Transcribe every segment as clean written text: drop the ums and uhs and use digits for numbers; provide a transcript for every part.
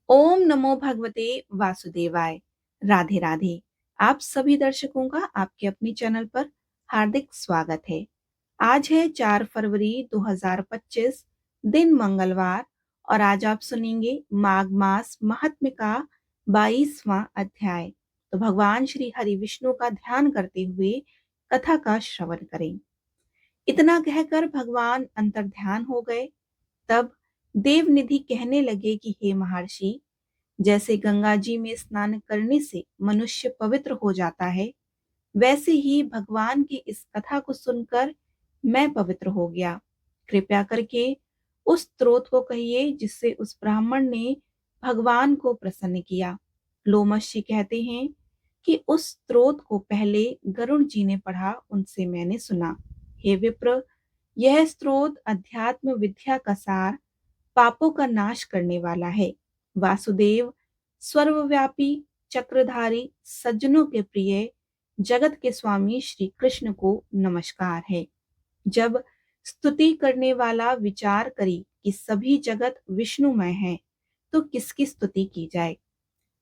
ओम नमो भगवते वासुदेवाय। राधे राधे। आप सभी दर्शकों का आपके अपने चैनल पर हार्दिक स्वागत है। आज है 4 फरवरी 2025, दिन मंगलवार, और आज आप सुनेंगे माघ मास महात्म्य का 22वां अध्याय। तो भगवान श्री हरि विष्णु का ध्यान करते हुए कथा का श्रवण करें। इतना कहकर भगवान अंतर्ध्यान हो गए। तब देवनिधि कहने लगे कि हे महर्षि, जैसे गंगा जी में स्नान करने से मनुष्य पवित्र हो जाता है, वैसे ही भगवान की इस कथा को सुनकर मैं पवित्र हो गया। कृपया करके उस स्रोत को कहिए जिससे उस ब्राह्मण ने भगवान को प्रसन्न किया। लोमश जी कहते हैं कि उस स्रोत को पहले गरुण जी ने पढ़ा, उनसे मैंने सुना। हे विप्र, यह स्रोत अध्यात्म विद्या का सार, पापों का नाश करने वाला है। वासुदेव सर्वव्यापी, चक्रधारी, सज्जनों के प्रिय, जगत के स्वामी श्री कृष्ण को नमस्कार है। जब स्तुति करने वाला विचार करे कि सभी जगत विष्णुमय है, तो किसकी स्तुति की जाए।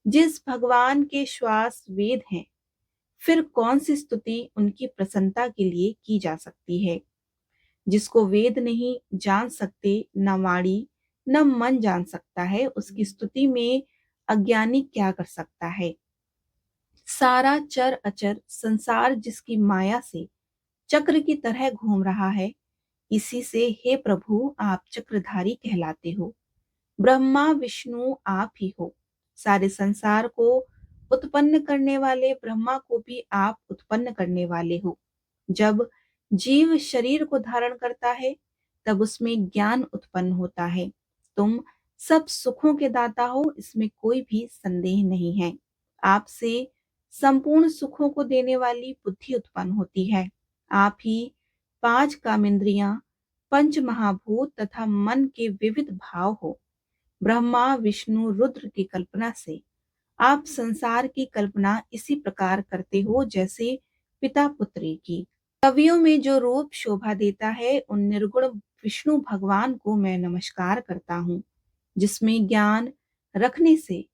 जिस भगवान के श्वास वेद हैं, फिर कौन सी स्तुति उनकी प्रसन्नता के लिए की जा सकती है। जिसको वेद नहीं जान सकते, न वाणी न मन जान सकता है, उसकी स्तुति में अज्ञानी क्या कर सकता है। सारा चर अचर संसार जिसकी माया से चक्र की तरह घूम रहा है, इसी से हे प्रभु आप चक्रधारी कहलाते हो। ब्रह्मा विष्णु आप ही हो। सारे संसार को उत्पन्न करने वाले ब्रह्मा को भी आप उत्पन्न करने वाले हो। जब जीव शरीर को धारण करता है, तब उसमें ज्ञान उत्पन्न होता है। तुम सब सुखों के दाता हो, इसमें कोई भी संदेह नहीं है। आपसे संपूर्ण सुखों को देने वाली बुद्धि उत्पन्न होती है। आप ही 5 कामेंद्रियां, पंच महाभूत तथा मन के विविध भाव हो। ब्रह्मा विष्णु रुद्र की कल्पना से आप संसार की कल्पना इसी प्रकार करते हो जैसे पिता पुत्री की। कवियों में जो रूप शोभा देता है, उन निर्गुण विष्णु भगवान को मैं नमस्कार करता हूँ। जिसमें ज्ञान रखने से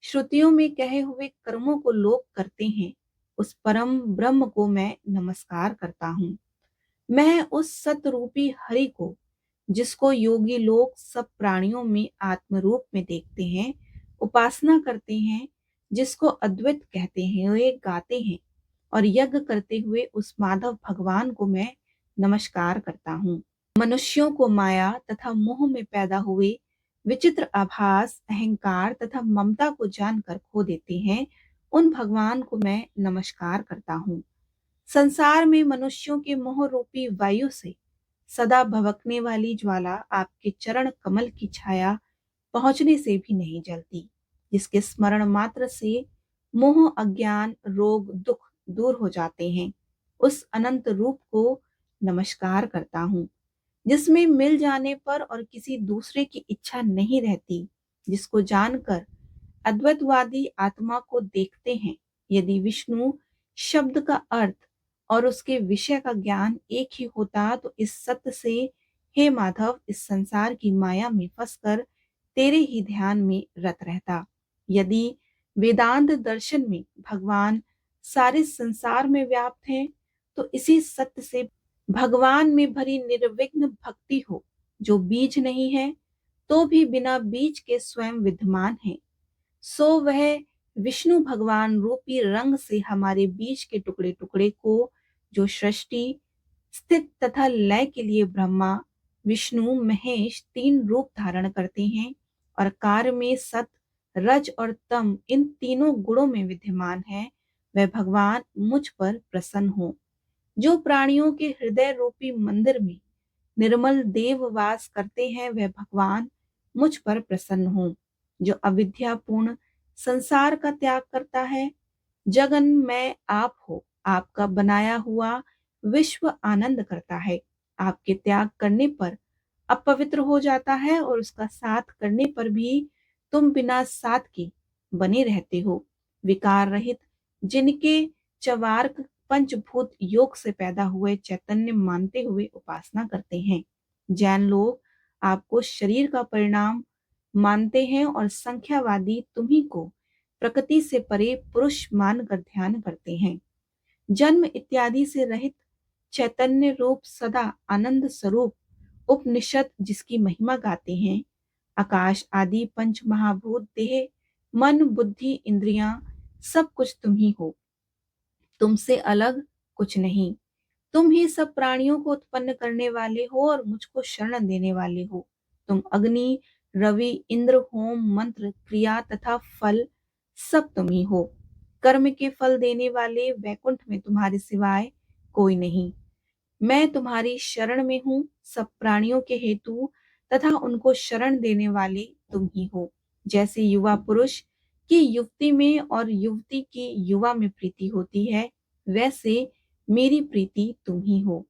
श्रुतियों में कहे हुए कर्मों को लोग करते हैं, उस परम ब्रह्म को मैं नमस्कार करता हूँ। मैं उस सतरूपी हरि को, जिसको योगी लोग सब प्राणियों में आत्म रूप में देखते हैं, उपासना करते हैं, जिसको अद्वैत कहते हैं, वे गाते हैं और यज्ञ करते हुए उस माधव भगवान को मैं नमस्कार करता हूँ। मनुष्यों को माया तथा मोह में पैदा हुए विचित्र आभास, अहंकार तथा ममता को जानकर खो देते हैं, उन भगवान को मैं नमस्कार करता हूँ। संसार में मनुष्यों के मोह रूपी वायु से सदा भभकने वाली ज्वाला आपके चरण कमल की छाया पहुंचने से भी नहीं जलती। जिसके स्मरण मात्र से मोह, अज्ञान, रोग, दुख दूर हो जाते हैं, उस अनंत रूप को नमस्कार करता हूँ। जिसमें मिल जाने पर और किसी दूसरे की इच्छा नहीं रहती, जिसको जानकर अद्वैतवादी आत्मा को देखते हैं। यदि विष्णु शब्द का अर्थ और उसके विषय का ज्ञान एक ही होता, तो इस सत्य से हे माधव इस संसार की माया में फंसकर तेरे ही ध्यान में रत रहता। यदि वेदांत दर्शन में भगवान सारे संसार में व्याप्त हैं, तो इसी सत्य से भगवान में भरी निर्विघ्न भक्ति हो, जो बीज नहीं है तो भी बिना बीज के स्वयं विद्यमान है। सो वह विष्णु भगवान रूपी रंग से हमारे बीच के टुकड़े टुकड़े को, जो सृष्टि स्थित तथा लय के लिए ब्रह्मा विष्णु महेश 3 रूप धारण करते हैं और कार्य में सत, रज और तम इन तीनों गुणों में विद्यमान है, वह भगवान मुझ पर प्रसन्न हो। जो प्राणियों के हृदय रूपी मंदिर में निर्मल देव वास करते हैं, वह भगवान मुझ पर प्रसन्न हो। जो अविद्यापूर्ण संसार का त्याग करता है, जगन में आप हो, आपका बनाया हुआ विश्व आनंद करता है। आपके त्याग करने पर अपवित्र हो जाता है और उसका साथ करने पर भी तुम बिना साथ के बने रहते हो। विकार रहित जिनके चवार्क पंचभूत योग से पैदा हुए चैतन्य मानते हुए उपासना करते हैं। जैन लोग आपको शरीर का परिणाम मानते हैं और संख्यावादी तुम्ही को प्रकृति से परे पुरुष मानकर ध्यान करते हैं। जन्म इत्यादि से रहित चैतन्य रूप सदा आनंद स्वरूप उपनिषद जिसकी महिमा गाते हैं, आकाश आदि पंच महाभूत देह मन बुद्धि इंद्रियां सब कुछ तुम ही हो, तुमसे अलग कुछ नहीं। तुम ही सब प्राणियों को उत्पन्न करने वाले हो और मुझको शरण देने वाले हो। तुम अग्नि रवि इंद्र होम मंत्र क्रिया तथा फल सब तुम ही हो। कर्म के फल देने वाले वैकुंठ में तुम्हारे सिवाय कोई नहीं। मैं तुम्हारी शरण में हूँ, सब प्राणियों के हेतु तथा उनको शरण देने वाले तुम ही हो। जैसे युवा पुरुष की युवती में और युवती की युवा में प्रीति होती है, वैसे मेरी प्रीति तुम ही हो।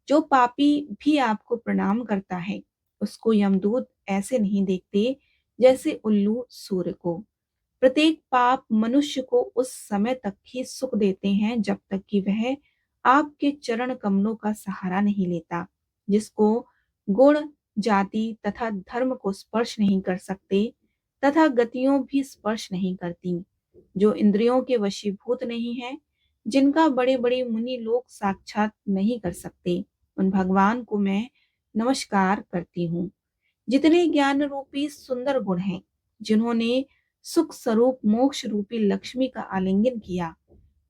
जो पापी भी आपको प्रणाम करता है, उसको यमदूत ऐसे नहीं देखते जैसे उल्लू सूर्य को। प्रत्येक पाप मनुष्य को उस समय तक ही सुख देते हैं जब तक कि वह आपके चरण कमलों का सहारा नहीं लेता। जिसको गुण जाति तथा धर्म को स्पर्श नहीं कर सकते तथा गतियों भी स्पर्श नहीं करती, जो इंद्रियों के वशीभूत नहीं है, जिनका बड़े बड़े मुनि लोग साक्षात नहीं कर सकते, उन भगवान को मैं नमस्कार करती हूँ। जितने ज्ञान रूपी सुंदर गुण हैं, जिन्होंने सुख स्वरूप मोक्ष रूपी लक्ष्मी का आलिंगन किया,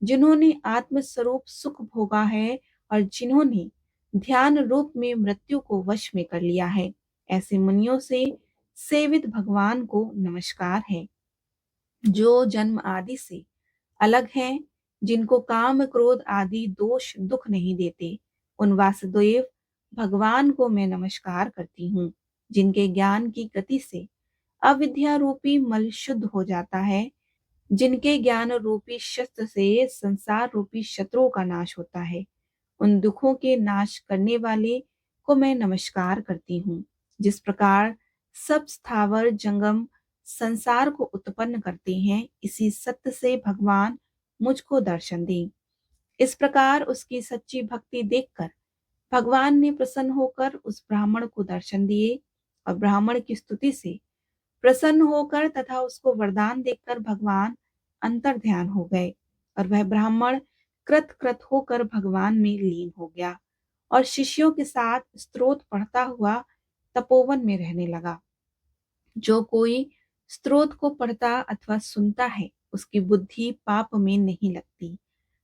जिन्होंने आत्म स्वरूप सुख भोगा है और जिन्होंने ध्यान रूप में मृत्यु को वश में कर लिया है, ऐसे मुनियों से सेवित भगवान को नमस्कार है। जो जन्म आदि से अलग हैं, जिनको काम क्रोध आदि दोष दुख नहीं देते, उन वासुदेव भगवान को मैं नमस्कार करती हूँ। जिनके ज्ञान की गति से अविद्या रूपी मल शुद्ध हो जाता है, जिनके ज्ञान रूपी शस्त्र से संसार रूपी शत्रुओं का नाश होता है, उन दुखों के नाश करने वाले को मैं नमस्कार करती हूँ। जिस प्रकार सब स्थावर जंगम संसार को उत्पन्न करते हैं, इसी सत्य से भगवान मुझको दर्शन दे। इस प्रकार उसकी सच्ची भक्ति देखकर भगवान ने प्रसन्न होकर उस ब्राह्मण को दर्शन दिए और ब्राह्मण की स्तुति से प्रसन्न होकर तथा उसको वरदान देकर भगवान अंतर ध्यान हो गए और वह ब्राह्मण कृत कृत होकर भगवान में लीन हो गया और शिष्यों के साथ स्तोत्र पढ़ता हुआ तपोवन में रहने लगा। जो कोई स्तोत्र को पढ़ता अथवा सुनता है, उसकी बुद्धि पाप में नहीं लगती,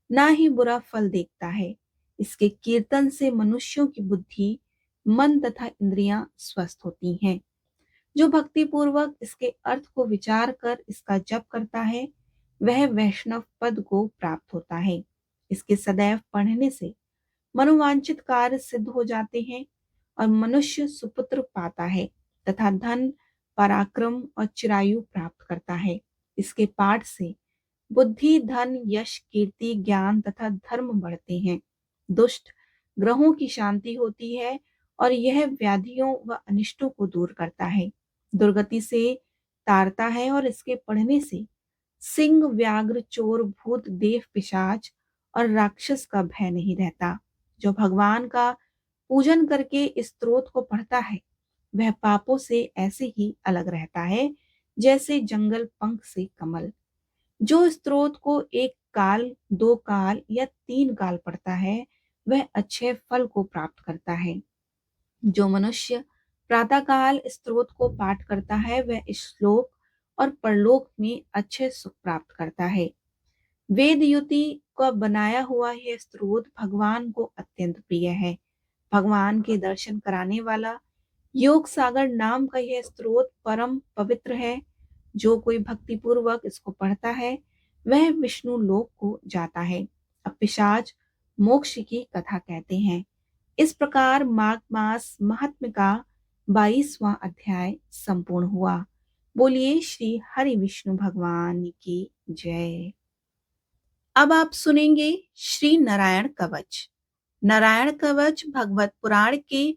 ना ही बुरा फल देखता है। इसके कीर्तन से मनुष्यों की बुद्धि मन तथा इंद्रियां स्वस्थ होती हैं। जो भक्ति पूर्वक इसके अर्थ को विचार कर इसका जप करता है, वह वैष्णव पद को प्राप्त होता है। इसके सदैव पढ़ने से मनोवांछित कार्य सिद्ध हो जाते हैं और मनुष्य सुपुत्र पाता है तथा धन पराक्रम और चिरायु प्राप्त करता है। इसके पाठ से बुद्धि धन यश कीर्ति ज्ञान तथा धर्म बढ़ते हैं। दुष्ट ग्रहों की शांति होती है और यह व्याधियों व अनिष्टों को दूर करता है, दुर्गति से तारता है और इसके पढ़ने से सिंह व्याघ्र चोर भूत देव पिशाच और राक्षस का भय नहीं रहता। जो भगवान का पूजन करके इस स्तोत्र को पढ़ता है, वह पापों से ऐसे ही अलग रहता है जैसे जंगल पंख से कमल। जो स्तोत्र को एक काल दो काल या तीन काल पढ़ता है, वह अच्छे फल को प्राप्त करता है। जो मनुष्य प्रातःकाल स्तोत्र को पाठ करता है, वह इस श्लोक और परलोक में अच्छे सुख प्राप्त करता है। वेद युति का बनाया हुआ यह स्तोत्र भगवान को अत्यंत प्रिय है। भगवान के दर्शन कराने वाला योग सागर नाम का यह स्तोत्र परम पवित्र है। जो कोई भक्ति पूर्वक इसको पढ़ता है, वह विष्णु लोक को जाता है। अब पिशाच मोक्ष की कथा कहते हैं। इस प्रकार माघ मास महात्म्य का 22वां अध्याय संपूर्ण हुआ। बोलिए श्री हरि विष्णु भगवान की जय। अब आप सुनेंगे श्री नारायण कवच। नारायण कवच भगवत पुराण के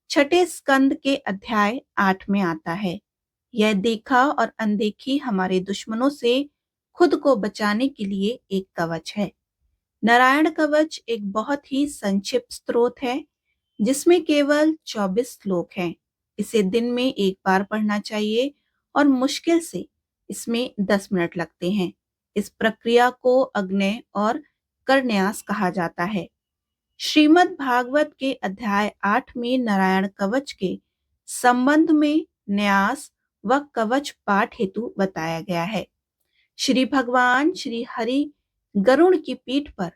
छठे स्कंद के अध्याय 8 में आता है। यह देखा और अनदेखी हमारे दुश्मनों से खुद को बचाने के लिए एक कवच है। नारायण कवच एक बहुत ही संक्षिप्त स्तोत्र है, जिसमें केवल 24 श्लोक हैं। इसे दिन में एक बार पढ़ना चाहिए और मुश्किल से इसमें 10 मिनट लगते हैं। इस प्रक्रिया को अग्नेय और करन्यास कहा जाता है। श्रीमद् भागवत के अध्याय 8 में नारायण कवच के संबंध में न्यास व कवच पाठ हेतु बताया गया है। श्री भगवान श्री हरि गरुड़ की पीठ पर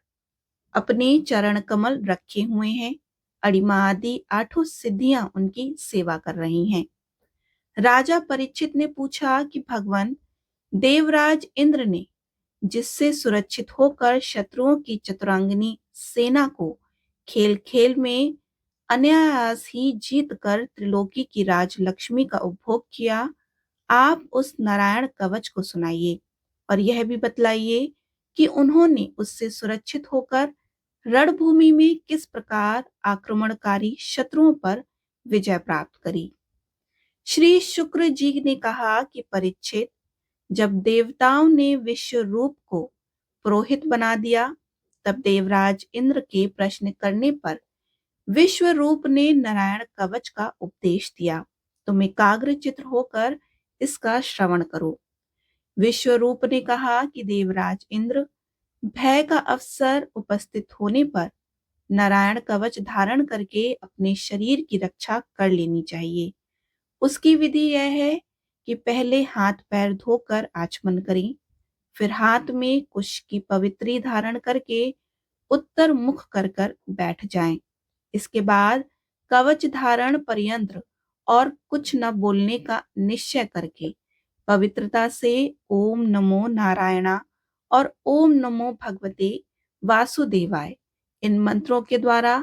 अपने चरण कमल रखे हुए हैं। अड़िमा आदि 8 सिद्धियां उनकी सेवा कर रही हैं। राजा परीक्षित ने पूछा कि भगवान, देवराज इंद्र ने जिससे सुरक्षित होकर शत्रुओं की चतुरांगिनी सेना को खेल खेल में अनायास ही जीत कर त्रिलोकी की राजलक्ष्मी का उपभोग किया, आप उस नारायण कवच को सुनाइए और यह भी बतलाइए कि उन्होंने उससे सुरक्षित होकर रणभूमि में किस प्रकार आक्रमणकारी शत्रुओं पर विजय प्राप्त करी। श्री शुक्र जी ने कहा कि परीक्षित, जब देवताओं ने विश्व रूप को पुरोहित बना दिया, तब देवराज इंद्र के प्रश्न करने पर विश्व रूप ने नारायण कवच का उपदेश दिया। तुम एकाग्र चित्र होकर इसका श्रवण करो। विश्व रूप ने कहा कि देवराज इंद्र, भय का अवसर उपस्थित होने पर नारायण कवच धारण करके अपने शरीर की रक्षा कर लेनी चाहिए। उसकी विधि यह है कि पहले हाथ पैर धोकर आचमन करें, फिर हाथ में कुश की पवित्री धारण करके उत्तर मुख कर कर बैठ जाएं। इसके बाद कवच धारण पर्यंत और कुछ न बोलने का निश्चय करके पवित्रता से ओम नमो नारायणा और ओम नमो भगवते वासुदेवाय इन मंत्रों के द्वारा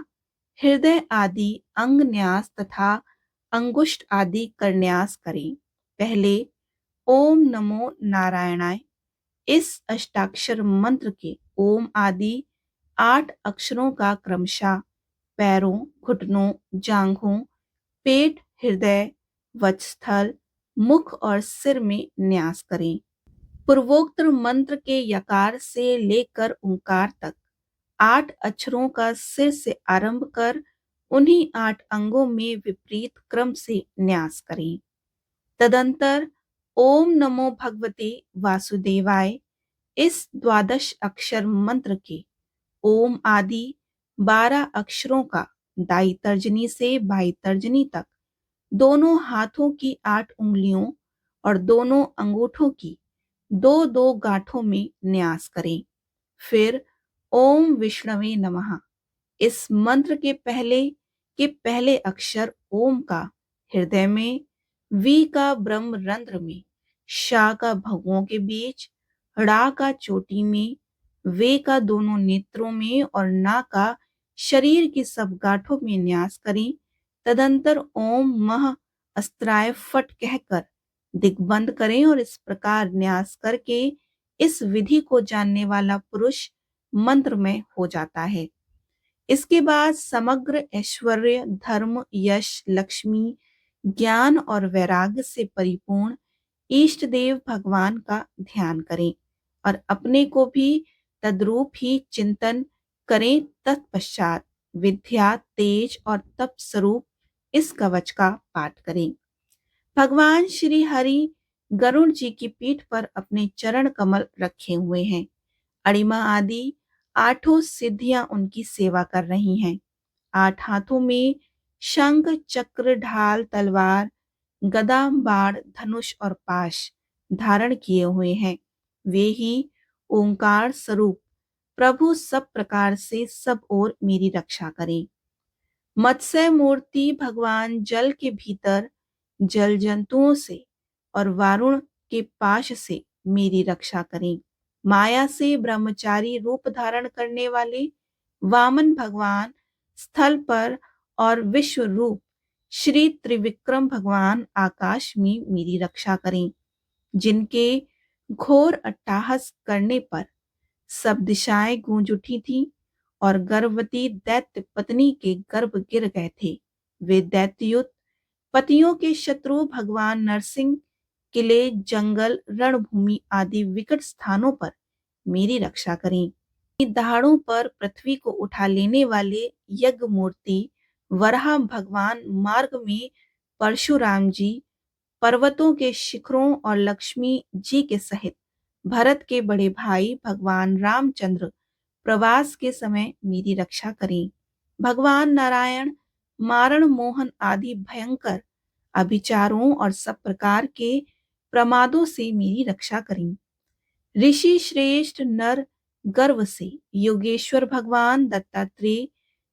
हृदय आदि अंग न्यास तथा अंगुष्ठ आदि करन्यास करें। पहले ओम नमो नारायणाय इस अष्टाक्षर मंत्र के ओम आदि 8 अक्षरों का क्रमशः पैरों, घुटनों, जांघों, पेट, हृदय, वक्षस्थल, मुख और सिर में न्यास करें। पूर्वोक्त मंत्र के यकार से लेकर ओंकार तक 8 अक्षरों का सिर से आरंभ कर उन्हीं 8 अंगों में विपरीत क्रम से न्यास करें। तदंतर ओम नमो भगवते वासुदेवाय इस 12 अक्षर मंत्र के ओम आदि 12 अक्षरों का दाई तर्जनी से बाई तर्जनी तक दोनों हाथों की 8 उंगलियों और दोनों अंगूठों की 2-2 गांठों में न्यास करें। फिर ओम विष्णवे नमः इस मंत्र के पहले अक्षर ओम का हृदय में, वी का ब्रह्म रंध्र में, शा का भगों के बीच, ड़ा का चोटी में, वे का दोनों नेत्रों में और ना का शरीर की सब गांठों में न्यास करें। तदंतर ओम मह अस्त्राय फट कहकर दिग्बंध करें और इस प्रकार न्यास करके इस विधि को जानने वाला पुरुष मंत्र में हो जाता है। इसके बाद समग्र ऐश्वर्य, धर्म, यश, लक्ष्मी, ज्ञान और वैराग्य से परिपूर्ण इष्ट देव भगवान का ध्यान करें और अपने को भी तद्रूप ही चिंतन करें। तत्पश्चात विद्या, तेज और तप स्वरूप इस कवच का पाठ करें। भगवान श्री हरि गरुड़ जी की पीठ पर अपने चरण कमल रखे हुए हैं। अणिमा आदि 8 सिद्धियां उनकी सेवा कर रही हैं। 8 हाथों में शंख, चक्र, ढाल, तलवार, गदा, बाण, धनुष और पाश धारण किए हुए हैं। वे ही ओंकार स्वरूप प्रभु सब प्रकार से सब ओर मेरी रक्षा करें। मत्स्य मूर्ति भगवान जल के भीतर जल जंतुओं से और वारुण के पाश से मेरी रक्षा करें। माया से ब्रह्मचारी रूप धारण करने वाले वामन भगवान स्थल पर और विश्व रूप श्री त्रिविक्रम भगवान आकाश में मेरी रक्षा करें। जिनके घोर अट्टहास करने पर सब दिशाएं गूंज उठी थी और गर्भवती दैत्य पत्नी के गर्भ गिर गए थे, वे दैत्युत पतियों के शत्रु भगवान नरसिंह किले, जंगल, रणभूमि आदि विकट स्थानों पर मेरी रक्षा करें। दहाड़ों पर पृथ्वी को उठा लेने वाले यज्ञ मूर्ति वराह भगवान, मार्ग में परशुराम जी, पर्वतों के शिखरों और लक्ष्मी जी के सहित भरत के बड़े भाई भगवान रामचंद्र प्रवास के समय मेरी रक्षा करें। भगवान नारायण मारण मोहन आदि भयंकर अभिचारों और सब प्रकार के प्रमादों से मेरी रक्षा करें। ऋषि श्रेष्ठ नर गर्व से, योगेश्वर भगवान दत्तात्रेय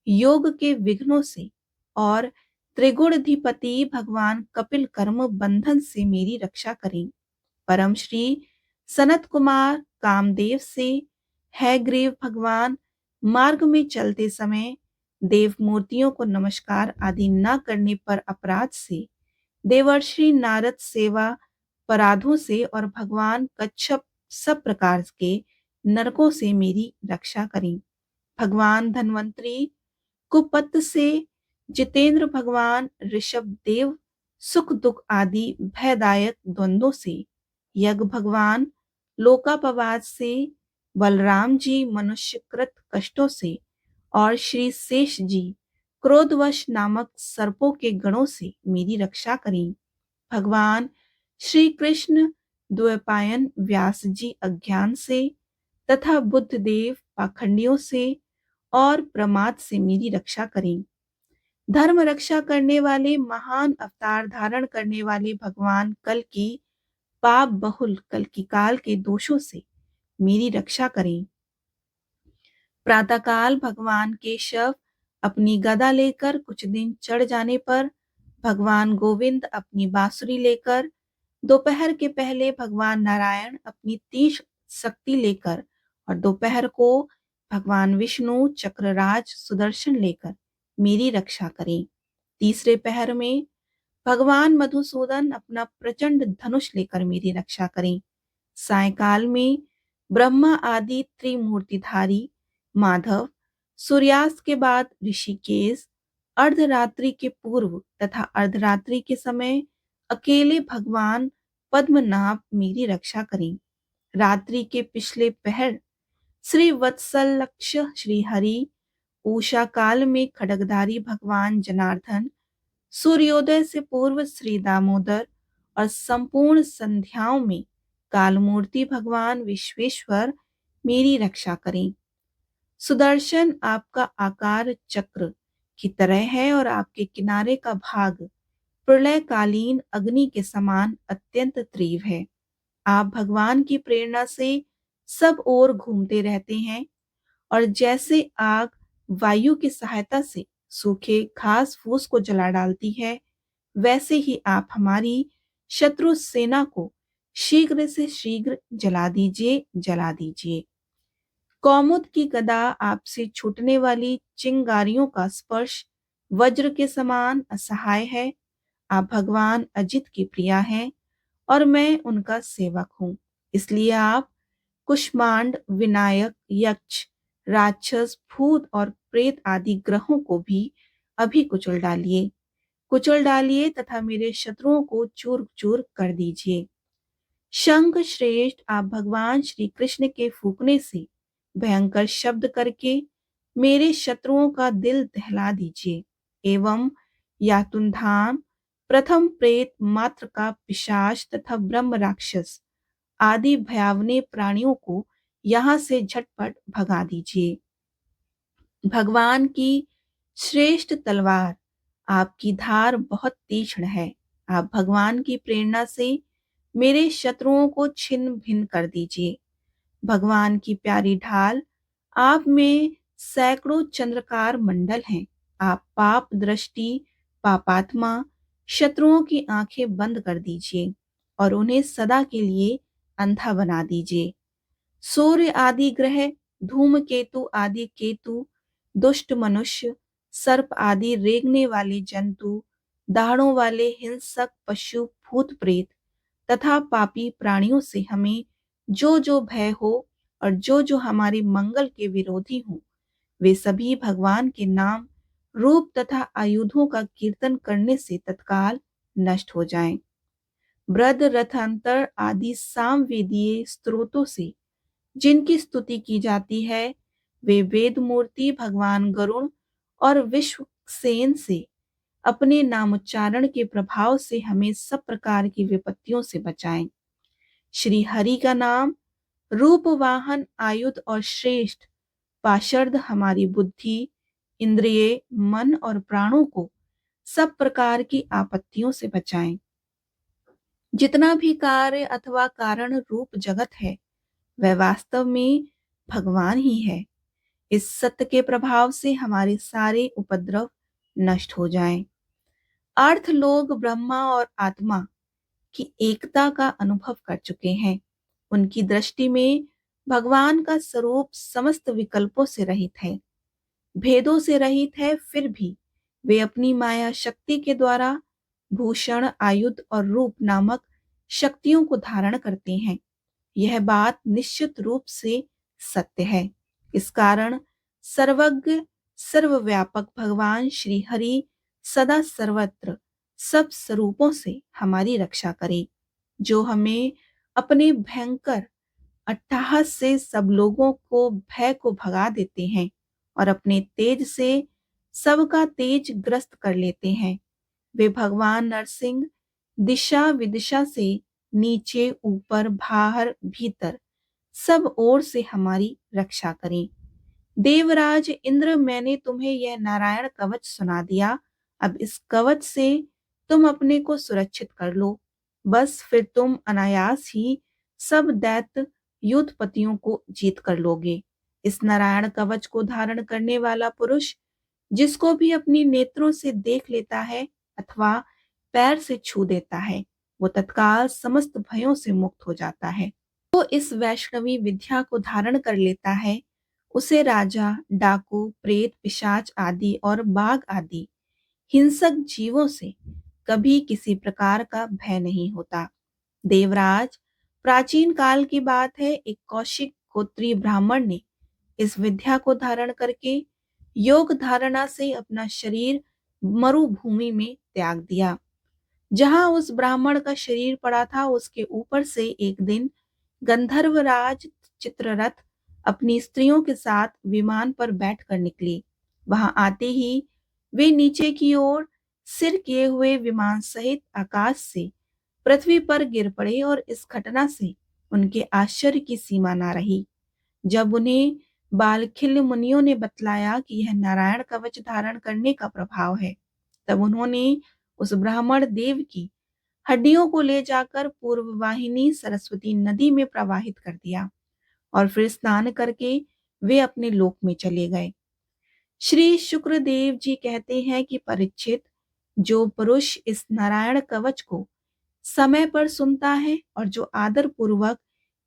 योग के विघ्नों से और त्रिगुणाधिपति भगवान कपिल कर्म बंधन से मेरी रक्षा करें। परम श्री सनत कुमार कामदेव से, है ग्रीव भगवान मार्ग में चलते समय देव मूर्तियों को नमस्कार आदि न करने पर अपराध से, देवर्षि नारद सेवा अपराधों से और भगवान कच्छप सब प्रकार के नरकों से मेरी रक्षा करें। भगवान धन्वंतरी कुपत से, जितेंद्र भगवान ऋषभ देव सुख दुख आदि भयदायक द्वंद्वों से, यज्ञ भगवान लोकापवाद से, बलराम जी मनुष्यकृत कष्टों से और श्री शेष जी क्रोधवश नामक सर्पों के गणों से मेरी रक्षा करें। भगवान श्री कृष्ण द्वैपायन व्यास जी अज्ञान से तथा बुद्ध देव पाखंडियों से और प्रमाद से मेरी रक्षा करें। धर्म रक्षा करने वाले महान अवतार धारण करने वाले भगवान कल की पाप बहुल कल की काल के दोषों से मेरी रक्षा करें। प्रातःकाल भगवान केशव अपनी गदा लेकर कुछ दिन चढ़ जाने पर भगवान गोविंद अपनी बांसुरी लेकर, दोपहर के पहले भगवान नारायण अपनी तीक्ष्ण शक्ति लेकर और दोपहर को भगवान विष्णु चक्रराज सुदर्शन लेकर मेरी रक्षा करें। तीसरे पहर में भगवान मधुसूदन अपना प्रचंड धनुष लेकर मेरी रक्षा करें। सायकाल में ब्रह्मा आदि त्रिमूर्तिधारी माधव, सूर्यास्त के बाद ऋषिकेश, अर्धरात्रि के पूर्व तथा अर्धरात्रि के समय अकेले भगवान पद्मनाभ मेरी रक्षा करें। रात्रि के पिछले पहर श्री वत्सलक्ष श्री हरि, उषा काल में खड्गधारी भगवान जनार्दन, सूर्योदय से पूर्व श्री दामोदर और संपूर्ण संध्याओं में कालमूर्ति भगवान विश्वेश्वर मेरी रक्षा करें। सुदर्शन आपका आकार चक्र की तरह है और आपके किनारे का भाग प्रलयकालीन अग्नि के समान अत्यंत तीव्र है। आप भगवान की प्रेरणा से सब ओर घूमते रहते हैं और जैसे आग वायु की सहायता से सूखे घास फूस को जला डालती है, वैसे ही आप हमारी शत्रु सेना को शीघ्र से शीघ्र जला दीजिए। कौमुद की गदा आपसे छूटने वाली चिंगारियों का स्पर्श वज्र के समान असहाय है। आप भगवान अजित की प्रिया हैं और मैं उनका सेवक हूँ। इसलिए आप कुष्मांड, विनायक, यक्ष, राक्षस, भूत और प्रेत आदि ग्रहों को भी अभी कुचल डालिए तथा मेरे शत्रुओं को चूर चूर कर दीजिए। शंख श्रेष्ठ, आप भगवान श्री कृष्ण के फूकने से भयंकर शब्द करके मेरे शत्रुओं का दिल दहला दीजिए एवं यातुन्धाम, प्रथम प्रेत मात्र का पिशाच तथा ब्रह्म राक्षस आदि भयावने प्राणियों को यहाँ से झटपट भगा दीजिए। भगवान की श्रेष्ठ तलवार, आपकी धार बहुत तीक्ष्ण है। आप भगवान की प्रेरणा से मेरे शत्रुओं को छिन्न भिन्न कर दीजिए। भगवान की प्यारी ढाल, आप में सैकड़ों चंद्रकार मंडल हैं। आप पाप दृष्टि, पापात्मा शत्रुओं की आंखें बंद कर दीजिए और उन्हें सदा के लिए अंधा बना दीजिए। सूर्य आदि ग्रह, धूमकेतु आदि केतु, दुष्ट मनुष्य, सर्प आदि रेंगने वाले जंतु, दाढ़ों वाले हिंसक पशु, भूत प्रेत तथा पापी प्राणियों से हमें जो जो भय हो और जो जो हमारे मंगल के विरोधी हों, वे सभी भगवान के नाम, रूप तथा आयुधों का कीर्तन करने से तत्काल नष्ट हो जाएं। ब्रद रथांतर आदि सामवेदीय स्त्रोतों से जिनकी स्तुति की जाती है, वे वेद मूर्ति भगवान गरुण और विश्वसेन से अपने नामोच्चारण के प्रभाव से हमें सब प्रकार की विपत्तियों से बचाएं। श्री हरि का नाम रूप वाहन आयुध और श्रेष्ठ पाशर्द हमारी बुद्धि, इंद्रिय, मन और प्राणों को सब प्रकार की आपत्तियों से बचाएं। जितना भी कार्य अथवा कारण रूप जगत है वह वास्तव में भगवान ही है। इस सत्य के प्रभाव से हमारे सारे उपद्रव नष्ट हो जाएं। अर्थ लोग ब्रह्मा और आत्मा की एकता का अनुभव कर चुके हैं। उनकी दृष्टि में भगवान का स्वरूप समस्त विकल्पों से रहित है, भेदों से रहित है, फिर भी वे अपनी माया शक्ति के द्वारा भूषण, आयुध और रूप नामक शक्तियों को धारण करते हैं। यह बात निश्चित रूप से सत्य है। इस कारण सर्वज्ञ सर्वव्यापक भगवान श्री हरि सदा सर्वत्र सब स्वरूपों से हमारी रक्षा करे, जो हमें अपने भयंकर अट्टहास से सब लोगों को भय को भगा देते हैं और अपने तेज से सबका तेज ग्रस्त कर लेते हैं। वे भगवान नरसिंह दिशा विदिशा से नीचे ऊपर बाहर भीतर सब ओर से हमारी रक्षा करें। देवराज इंद्र, मैंने तुम्हें यह नारायण कवच सुना दिया। अब इस कवच से तुम अपने को सुरक्षित कर लो। बस फिर तुम अनायास ही सब दैत्य युद्धपतियों को जीत कर लोगे। इस नारायण कवच को धारण करने वाला पुरुष जिसको भी अपनी नेत्रों से देख लेता है अथवा पैर से छू देता है, वो तत्काल समस्त भयों से मुक्त हो जाता है। तो इस वैष्णवी विद्या को धारण कर लेता है, उसे राजा, डाकू, प्रेत, पिशाच आदि और बाघ आदि हिंसक जीवों से कभी किसी प्रकार का भय नहीं होता। देवराज, प्राचीन काल की बात है, एक कौशिक गोत्रीय ब्राह्मण ने इस विद्या को धारण करके योग धारणा से अपना शरीर मरुभूमि में त्याग दिया। जहां उस ब्राह्मण का शरीर पड़ा था उसके ऊपर से एक दिन गंधर्वराज चित्ररथ अपनी स्त्रियों के साथ विमान पर बैठकर निकले। वहां आते ही वे नीचे की ओर सिर किए हुए विमान सहित आकाश से पृथ्वी पर गिर पड़े और इस घटना से उनके आश्चर्य की सीमा ना रही। जब उन्हें बालखिल्य मुनियों ने बतलाया कि यह नारायण कवच धारण करने का प्रभाव है, तब उन्होंने उस ब्राह्मण देव की हड्डियों को ले जाकर पूर्व वाहिनी सरस्वती नदी में प्रवाहित कर दिया और फिर स्नान करके वे अपने लोक में चले गए। श्री शुक्रदेव जी कहते हैं कि परीक्षित, जो पुरुष इस नारायण कवच को समय पर सुनता है और जो आदर पूर्वक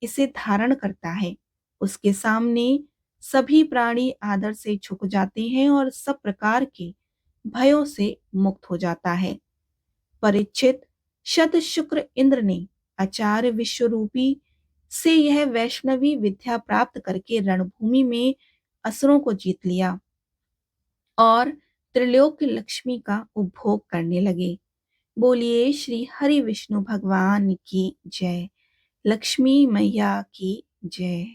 इसे धारण करता है, उसके सामने सभी प्राणी आदर से झुक जाते हैं और सब प्रकार के भयों से मुक्त हो जाता है। परीक्षित, शत शुक्र इंद्र ने आचार्य विश्वरूपी से यह वैष्णवी विद्या प्राप्त करके रणभूमि में असुरों को जीत लिया और त्रिलोक लक्ष्मी का उपभोग करने लगे। बोलिए श्री हरि विष्णु भगवान की जय। लक्ष्मी मैया की जय।